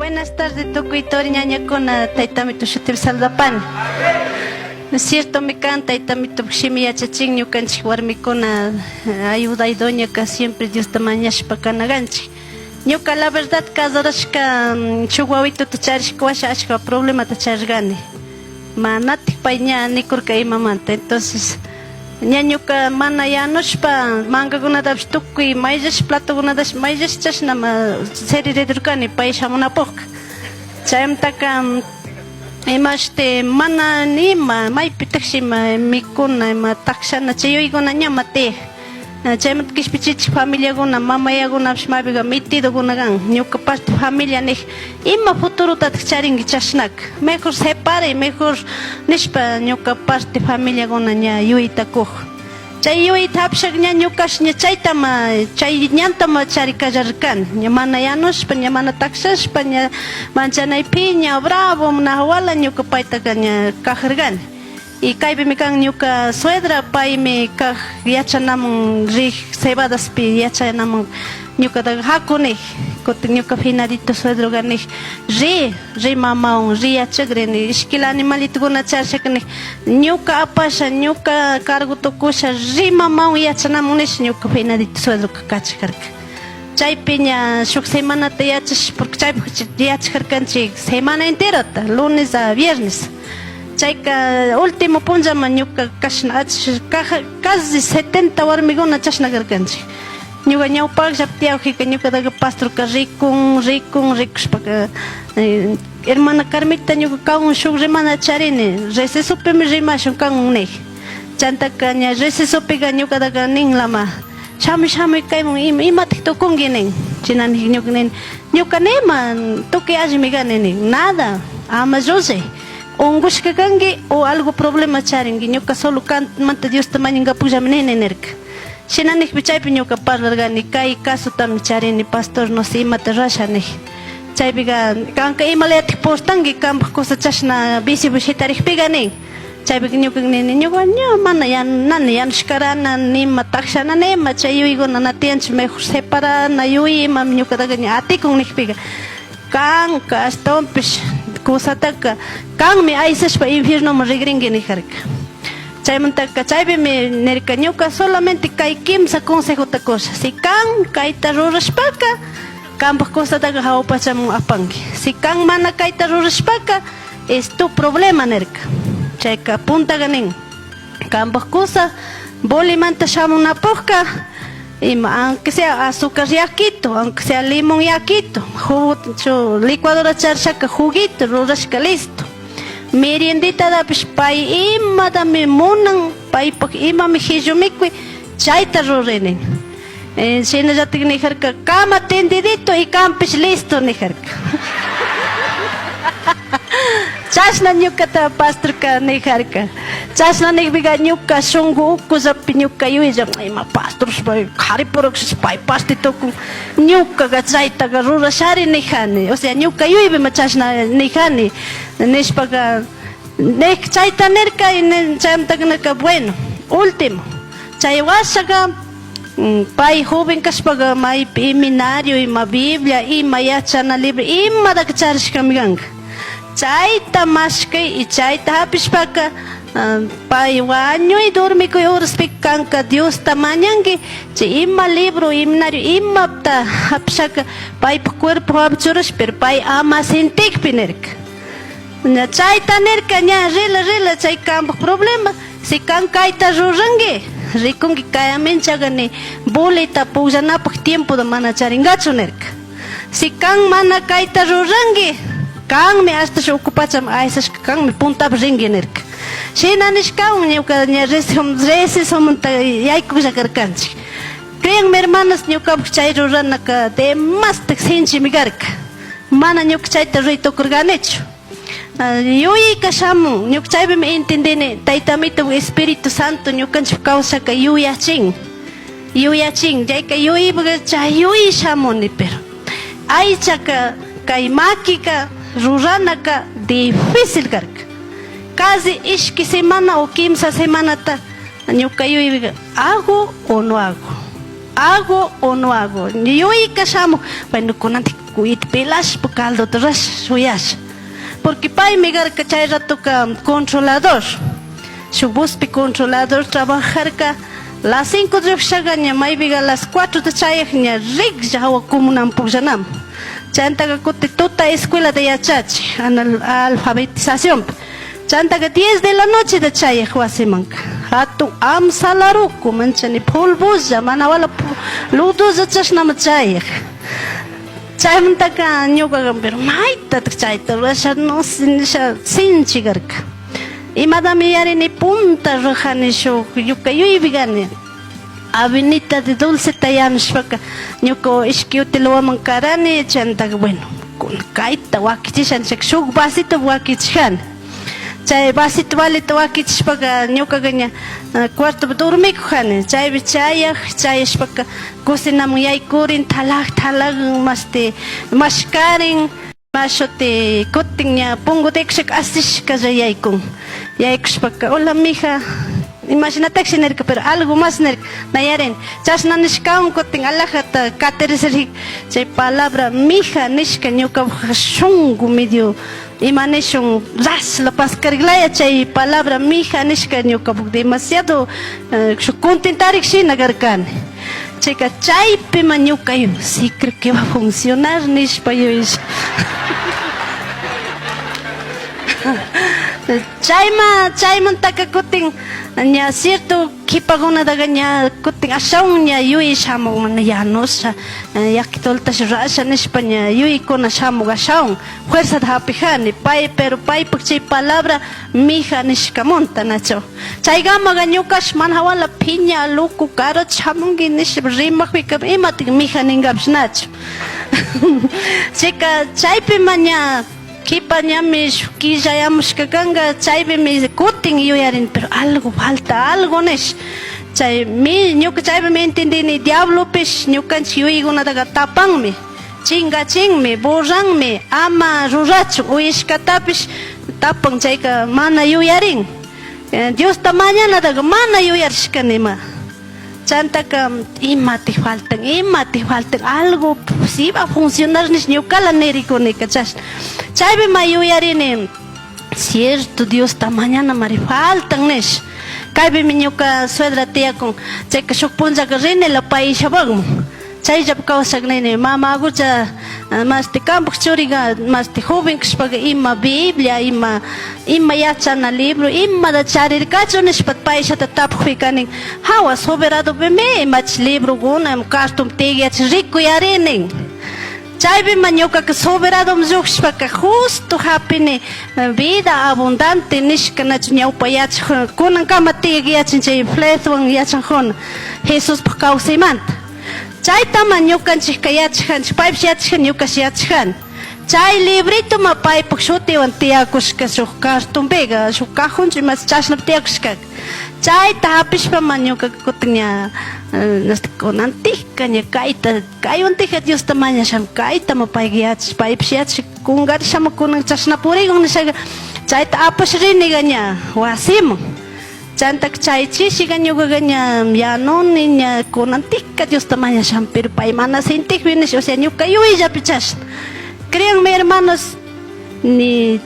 Buenas tardes, Tukuitori ñañakuna, taytamito shutir saludapani. ¿No es cierto? Me canta taytamito shimi yachachin ñukanchik warmikuna ayuda y doña que siempre Dios te mañashpa kanaganchik. Ñuka la verdad casarashka shuk wawituta charishka washa ashka problema ta charishkani. Manatik pay ña nikurka imamanta. Entonces ñañuka mana yanushpa mankakunatapish tukuy mayllash platokunatash mayllash chashnama seriridurkani pay shamunapukka. Chaymantaka imashte mana nima maypitashi ima mikuna ima takshana chayuykuna ñama tiyak. Chaymanta kishpichichik familiakuna mamayakunapish maypiqa metidokunakan ñuka parte familia nik ima futurotata charinki chashnaka. Mejor separe, mejor nishpa ñuka parte familiakuna ña yuyita kuj. Chay yuyita hapshak ña ñukash ña chaytama chay ñantama charikallarirkani. Ña mana yanushpa, ña mana takshashpa, ña manchanaypi ña bravo nahawala ñuka paytaka ña kajarkani. Y kaypimi kan ñuka suegra paymi kaj yachanamun rig cebadaspi yachanamun ñuka hakunik kutin ñuka finadito suegro ganik ri mamawan ri yachagrini ishkila animalitukuna charshakani ñuka apasha ñuka cargo tukusha ri mamawan yachanamun nish ñuka finadito suegro kachkarka. Chaypi ña shuk semanata yachash porque chaypi yachajarkanchik semana enterata lunes a viernes. Chayka último punllama ñuka kashna casi 70 warmikuna chashnakarkanchik. Ñuka ñawpaklla tiyawjika ñuka daga pastorka rikushpaka hermana Carmita ñuka kawun shuk rimana charini recesopimi rimashun kanmun nik. Chantaka ña recesopiqa ñuka daga ninlama shamuy kaymun imatik tukunki nin. Chinanik ñuka nin ñuka nima tukuy allimi kani nin nada ama Jose. Ungushka kanki o algo problema charinki ñuka solo manta Dios tamañinga pujami nenerka. Shinanik chaypi ñuka parlarkani kay casutami charini pastor no sé imata rashani. Chaypiqa kanka imalayatik postanki kampak cosa chashna bisibush hitarikpiqa nin. Chaypiqa ñuka nini ñuka mana yanushkarana nima takshana nima chay yuykuna natianchik mejor separana yuyimam ñuka daga atikun nikpiqa. Kanka astonpish kusataka kanmi aysashpa infiernoman rigrinki nijarka. Chaymantaka chaypimi nirka ñuka solamente kay kimsa consejota kusha. Si kan kayta rurashpaka kanpak kusataka hawpachamun apanki. Si kan mana kayta rurashpaka es tu problema nirka. Chayka puntaqa nin kanpak kusa bolimanta shamunapukka ima aunque sea azúcar yaquito, aunque sea limón yaquito, jugo, licuadora charshaka juguito, rurashka listo. Meriendita dapish pay ima dami munan, pay ima mijillumikwi, chayta rurinin. Shinallatik nijarka, cama tendidito y campish listo nijarka. Chashna ñukata pastorka nijarka. Chashna nikpiqa ñuka shunqu ukullapi ñuka yuylla ima pastor qharipurukshish pay pastitukun ñukaqa chaytaqa rurashari nijani. O sea ñuka yuybima chashna nijani nishpaqa chayta nirka y chaymantaka nirka bueno último chay washaqa pay joven kashpaqa maypi iminario ima Biblia ima yachana libre imataka charishkami kanka. Chayta mashkay y chayta hapishpaka pay wañuy dormikuy horaspi kanka Dios tamañanki chay ima libro iminario imapta hapishaka paypa cuerpo hapchurash pero pay ama sentikpi nirka. Chayta nirka ña rila chay kampak problema si kan kayta ruranki rikunki kayaminchaqa ni bolita pullanapak tiempo mana charingachu nirka. Si kan mana kayta ruranki kanmi hasta ocupacham aysashka kanmi puntapi rinki nirka. Shina nishkawan ñuka ña resisomanta yaykullakarkanchik. Créanme hermanas ñukapak chay ruranaka demastak sinchimi karka. Mana ñuka chayta ruytukurganichu. Yuyayka shamun ñuka chaypimi entendini taytamito Espíritu Santo ñukanchik kawsashaka yuyachin chayka yuyaypiqa chay yuyay shamuni pero aychaka kay makika ruranaka difícil karka. Casi ishki semana o 15 semanata ñuka yuyaypiqa hago o no hago. Yuyayka shamun bueno kunantik ñuku it pilash po caldo rash suyash porque pay migar que chay rato ka controlador su buspi controlador trabajar ka las 5 de shagaña may biga las 4 de chayña rig jawa comunam pujanam chanta ka kote tota escuela de yachachi alfabetización chanta ka 10 de la noche de chay huasimanka hatu am salaruku manchani pulbuja manawala luduza chashnama chay chaymanta ka ñuka pero mayta chayta rasha no sinchigarka imadami yarini punta rojani shu yuka yuybigani avenida de Dulce Tayanshpaka ñuka ishkiutiluwaman karani chanta bueno con kaita wakichishan shuk vasito wakichishan chay vasito valito wakichishpaka ñuka gaña cuarto dormikujani chaypi chayashpaka cocinaman yaykurin talag mashkarin mashote kutin ña pungudekshak asishka yaykun yaykushpaka hola mija imagínate que pero algo más nayarin chashna nishkaun kutin alajata katerisrik chay palabra mija nishka ñuka shungu medio imanishun ras la pascariglaya chay palabra mija nishka ñuka demasiado contentarik shina garkani chayka chaypi ñuka yo sí creo que va a funcionar nishpa yo chayman taka kutin ña cierto kipaguna daga ña kutin ashawn ña yui shamun ya nosha yakitoltash rasha nishpa ña yui kuna shamug ashawn fuerza hapijani pero paypak chay palabra mija nishkamunta nacho chaygamaga ñukash manhawala piña luku karot shamungi nishpa rimakpika imatik mija ningapsh nacho chayka chaypi maña kipa ñami shukillayamushka kanga chaypi mi kutin yuyarin pero algo falta algo nesh chay ñuka chaypi mi entendini diablopish ñukanchik yuykunataqa tapanmi chingachinmi burranmi ama rurachu uyishkatapish tapan chayka mana yuyarin Diosta mañanataqa mana yuyarishkanima chantaka imati faltan algo si va a funcionar nish ñukala nerikunika chaypi mayuyarini cierto Diosta mañana mari faltan nish kaypi ñuka suegra tiyakun chayka shuk punchaka rini la paishabagman chayllap kawsaknini mama agucha masti kampak churiga masti joven kashpaga ima Biblia ima yachana libro imada charirkachu nishpat paishata tapukpikanin hawa soberado beme imach libro guna cartum tigyach rikuyarinin chaypi ñuka soberado mllukshpaka justo hapini vida abundante nishkanachu ñawpa yachaq kunankama tigyachin chay fletuwan yachanjuna Jesuspaq kawsaymanta chaytama ñukanchik yachaqanchik paypish yachaqan ñukash yachaqan chay librito ma paypak shutiwan tiyakushka shuk cartumpiga shuk cajunchik mas chashnap tiyakushka chayta hapishpama ñuka kutin ña kunantika ña kaywantika Diosta mañasham kaytama payga yachash paypish yachash kungarishama kunan chashnapurigun nishaga chayta apash riniga ña wasiman chantak chay chishiga ñukaga ña yanuni ña kunantika Diosta mañasham pero pay mana sintikpi nish o sea ñuka yuyillapi chashna créanme hermanos ni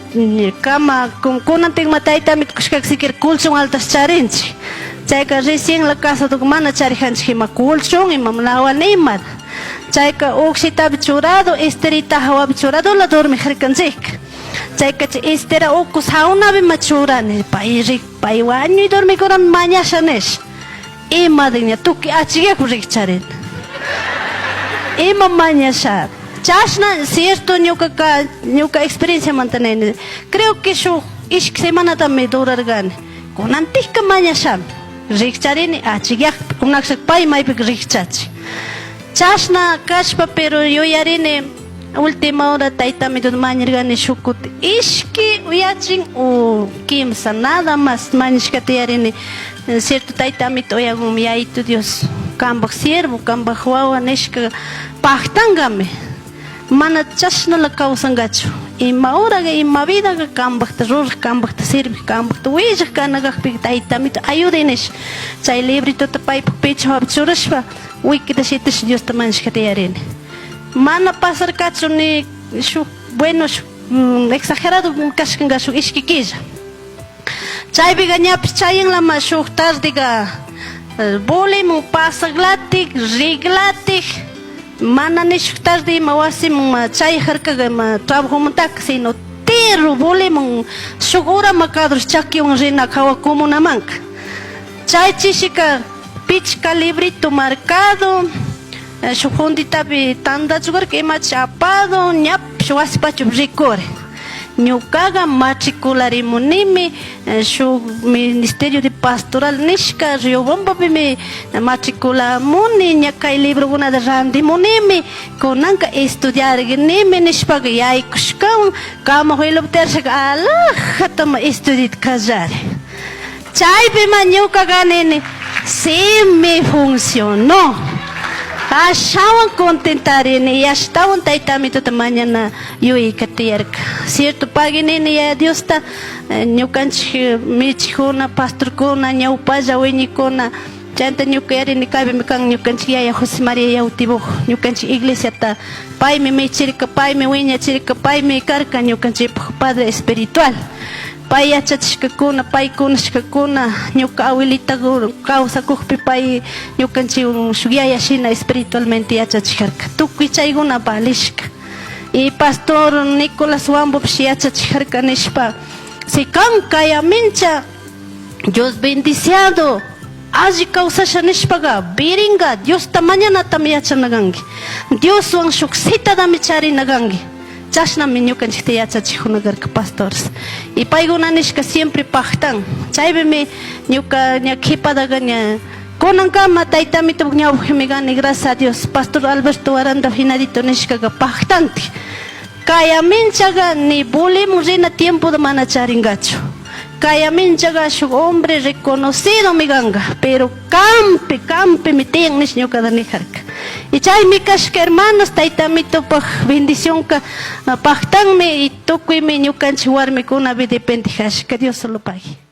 cama kunantikma taytamit kushkaka siquiera colchón altas charinchik chayka recién la casa mana charijanchik ima colchón ima lawa nimata chayka uksitapi churado esterita hawapi churado la dormijarkanchik chayka estera ukus hawnapi churani pay wañuy dormikurami mañasha nish imadin ña tukuy achikyaku rikcharin ima mañasha chashna cierto ñuka experiencia manteneni creo que shuk ishk semanatami durargani kunantika mañashami rikcharini achikyakpi kunakshak pay maypika rikchachi chashna kashpa pero yuyarini última hora taytami mañargani shukut ishki uyachin o kimsa nada más mañashka tiyarini cierto taytami uyagun yayito Dios kambak siervo kambak wawa nishka paktangami mana chashna la kawsangachu ima horaga ima vidaga kambakta rurak kambakta sirvi kambakta willak kanagakpi taytamita ayudinish chay libritota paypak pichawapi churashpa wikita shitish Diosta mañashka tiyarini mana pasar cacho ni shuk bueno exagerado kashkanga shuk ishkikilla chaypiqa ñapis chayanlama shuk tardiga bolemun pasaglatik riglatik mana nishuk tarde ima wasimun chayjarkaga ima trabajomuntaka sino terru bolemun shuk hora makadros chakiwan rina kawa comunamanka chaychishika pichka librito marcado shuk funditapi tandachukarka imachi apado ñapish wasipachu rikure ñukaga matricularimunimi shuk Ministerio de Pastoral nishka Riobambapimi matriculamuni ña kay librokunata randimunimi kunanka estudiarginimi nishpaga yaykushkawan kamajuelopi tershaka alajatama estudiata kallari chaypima ñukaga nini sí me funcionó. Ashawan contentarini y ashtawan taytamituta mañana yuykatiyarka cierto paginini ya Dios ta ñukanchik michikuna pastorkuna ñawpalla wiñikuna chanta ñukayarini kaypimi kan ñukanchik yaya José María Yautibuj ñukanchik iglesiata paymi michirka paymi wiñachirka paymi karka ñukanchik padre espiritual pay yachachishkakuna paykunashkakuna ñuka abuelita kawsakukpi pay ñukanchik shuk yaya shina espiritualmente yachachiskarka tukuy chaykuna valishka y pastor Nicolás Wambopish yachachiskarka nishpa si kan kaya mincha Dios bendiciado alli kawsasha nishpaga biringa Diosta mañanatami yachanakanki Dioswan shuk citadami charinakanki chashnami ñukanchikta yachachikunakarka pastores y paykuna nishka siempre pajtan chaypimi ñuka ña qhipadaqa ña kunankama taytamitupak ñawpajmi kani gracias a Dios pastor Alberto Aranda Finadito nishkaqa pajtanti kaya minchaqa ni bulimun rina tiempoda mana charingachu kaya minchaqa shuk hombre reconocido mi kanga pero campi mi tiyan nish ñukata nijarka y chaymi kashka hermanos taytamitupak bendicionka pajtanmi y tukuymi ñukanchik warmikuna dependijashka Dios solo pague.